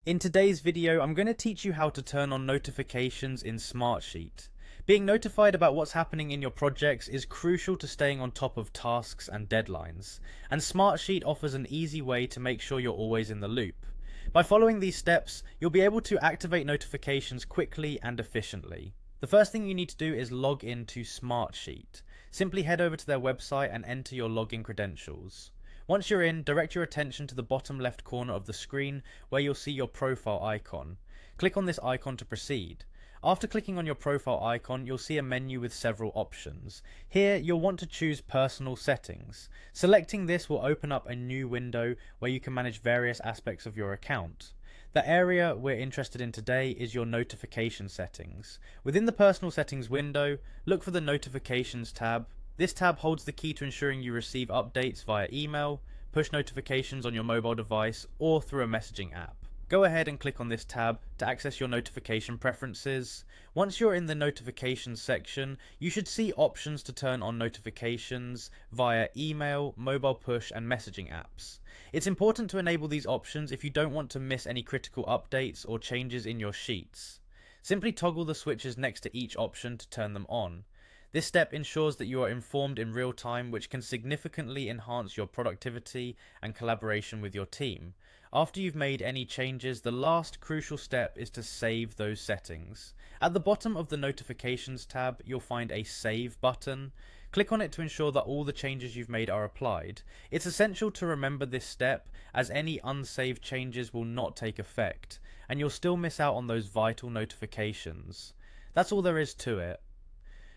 In today's video, I'm going to teach you how to turn on notifications in Smartsheet. Being notified about what's happening in your projects is crucial to staying on top of tasks and deadlines, and Smartsheet offers an easy way to make sure you're always in the loop. By following these steps, you'll be able to activate notifications quickly and efficiently. The first thing you need to do is log in to Smartsheet. Simply head over to their website and enter your login credentials. Once you're in, direct your attention to the bottom left corner of the screen where you'll see your profile icon. Click on this icon to proceed. After clicking on your profile icon, you'll see a menu with several options. Here, you'll want to choose Personal Settings. Selecting this will open up a new window where you can manage various aspects of your account. The area we're interested in today is your notification settings. Within the Personal Settings window, look for the Notifications tab. This tab holds the key to ensuring you receive updates via email, push notifications on your mobile device, or through a messaging app. Go ahead and click on this tab to access your notification preferences. Once you're in the notifications section, you should see options to turn on notifications via email, mobile push, and messaging apps. It's important to enable these options if you don't want to miss any critical updates or changes in your sheets. Simply toggle the switches next to each option to turn them on. This step ensures that you are informed in real time, which can significantly enhance your productivity and collaboration with your team. After you've made any changes, the last crucial step is to save those settings. At the bottom of the Notifications tab, you'll find a Save button. Click on it to ensure that all the changes you've made are applied. It's essential to remember this step, as any unsaved changes will not take effect, and you'll still miss out on those vital notifications. That's all there is to it.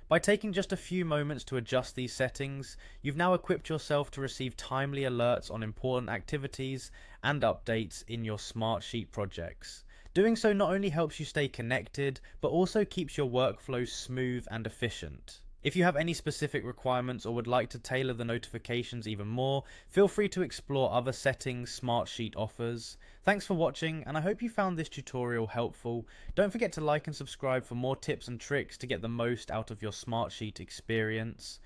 By taking just a few moments to adjust these settings, you've now equipped yourself to receive timely alerts on important activities and updates in your Smartsheet projects. Doing so not only helps you stay connected, but also keeps your workflow smooth and efficient. If you have any specific requirements or would like to tailor the notifications even more, feel free to explore other settings Smartsheet offers. Thanks for watching, and I hope you found this tutorial helpful. Don't forget to like and subscribe for more tips and tricks to get the most out of your Smartsheet experience.